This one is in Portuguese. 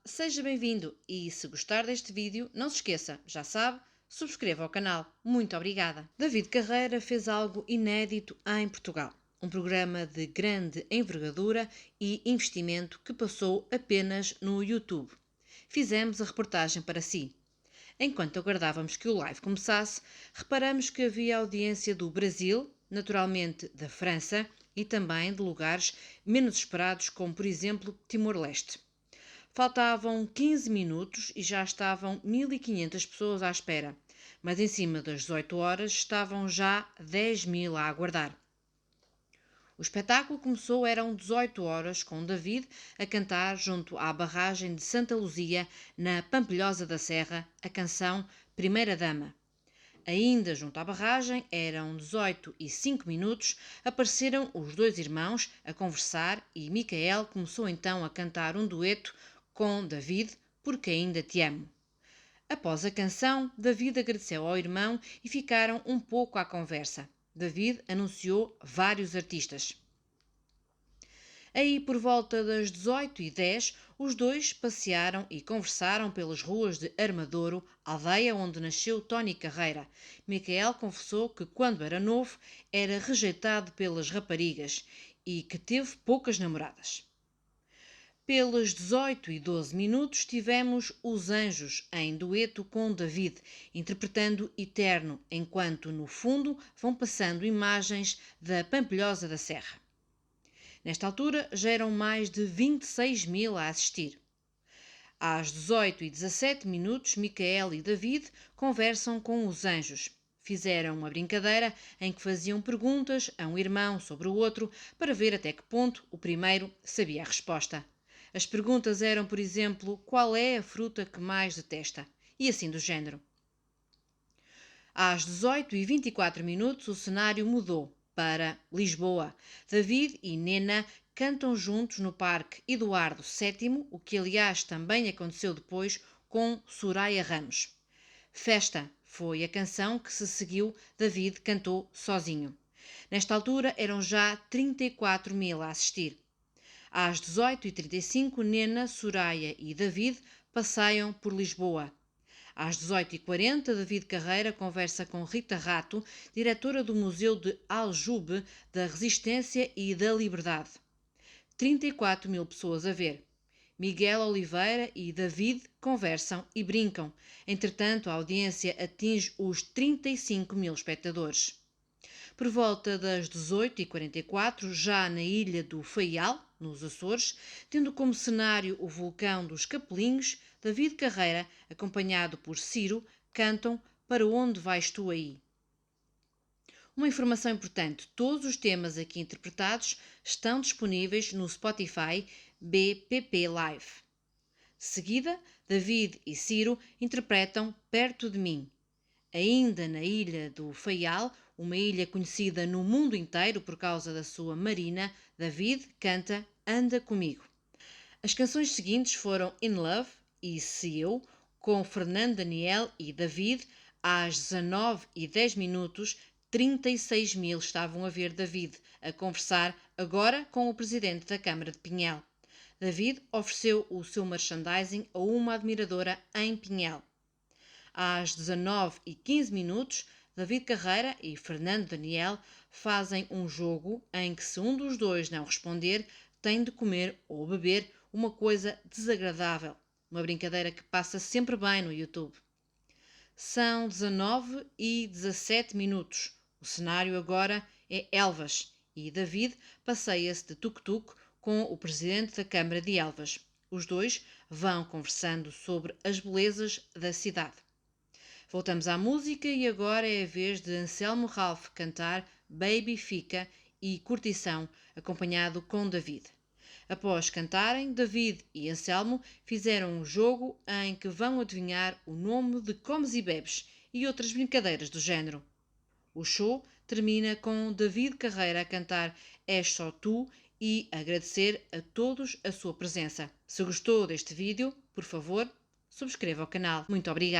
Seja bem-vindo e se gostar deste vídeo, não se esqueça, já sabe, subscreva o canal. Muito obrigada. David Carreira fez algo inédito em Portugal. Um programa de grande envergadura e investimento que passou apenas no YouTube. Fizemos a reportagem para si. Enquanto aguardávamos que o live começasse, reparamos que havia audiência do Brasil, naturalmente da França e também de lugares menos esperados, como por exemplo Timor-Leste. Faltavam 15 minutos e já estavam 1500 pessoas à espera, mas em cima das 18 horas estavam já 10.000 a aguardar. O espetáculo começou, eram 18 horas, com David a cantar junto à barragem de Santa Luzia, na Pampilhosa da Serra, a canção Primeira Dama. Ainda junto à barragem, eram 18 e 5 minutos, apareceram os dois irmãos a conversar e Micael começou então a cantar um dueto com David, Porque Ainda Te Amo. Após a canção, David agradeceu ao irmão e ficaram um pouco à conversa. David anunciou vários artistas. Aí, por volta das 18h10, os dois passearam e conversaram pelas ruas de Armadouro, aldeia onde nasceu Tony Carreira. Micael confessou que, quando era novo, era rejeitado pelas raparigas e que teve poucas namoradas. Pelas 18h12 tivemos Os Anjos, em dueto com David, interpretando Eterno, enquanto no fundo vão passando imagens da Pampilhosa da Serra. Nesta altura já eram mais de 26.000 a assistir. Às 18h17, Micael e David conversam com os anjos. Fizeram uma brincadeira em que faziam perguntas a um irmão sobre o outro para ver até que ponto o primeiro sabia a resposta. As perguntas eram, por exemplo, qual é a fruta que mais detesta? E assim do género. Às 18h24, o cenário mudou para Lisboa. David e Nena cantam juntos no Parque Eduardo VII, o que aliás também aconteceu depois com Soraya Ramos. Festa foi a canção que se seguiu, David cantou sozinho. Nesta altura eram já 34.000 a assistir. Às 18h35, Nena, Soraya e David passeiam por Lisboa. Às 18h40, David Carreira conversa com Rita Rato, diretora do Museu de Aljube da Resistência e da Liberdade. 34.000 pessoas a ver. Miguel Oliveira e David conversam e brincam. Entretanto, a audiência atinge os 35.000 espectadores. Por volta das 18h44, já na ilha do Faial, nos Açores, tendo como cenário o vulcão dos Capelinhos, David Carreira, acompanhado por Ciro, cantam Para Onde Vais Tu Aí? Uma informação importante, todos os temas aqui interpretados estão disponíveis no Spotify BPP Live. De seguida, David e Ciro interpretam Perto de Mim. Ainda na ilha do Faial, uma ilha conhecida no mundo inteiro por causa da sua marina, David canta Anda Comigo. As canções seguintes foram In Love e Se Eu, com Fernando Daniel e David. Às 19h10, 36.000 estavam a ver David a conversar agora com o presidente da Câmara de Pinhel. David ofereceu o seu merchandising a uma admiradora em Pinhel. Às 19h15, David Carreira e Fernando Daniel fazem um jogo em que, se um dos dois não responder, tem de comer ou beber uma coisa desagradável. Uma brincadeira que passa sempre bem no YouTube. São 19h17. O cenário agora é Elvas e David passeia-se de tuk-tuk com o presidente da Câmara de Elvas. Os dois vão conversando sobre as belezas da cidade. Voltamos à música e agora é a vez de Anselmo Ralph cantar Baby Fica e Curtição, acompanhado com David. Após cantarem, David e Anselmo fizeram um jogo em que vão adivinhar o nome de comes e bebes e outras brincadeiras do género. O show termina com David Carreira a cantar És Só Tu e agradecer a todos a sua presença. Se gostou deste vídeo, por favor, subscreva o canal. Muito obrigada.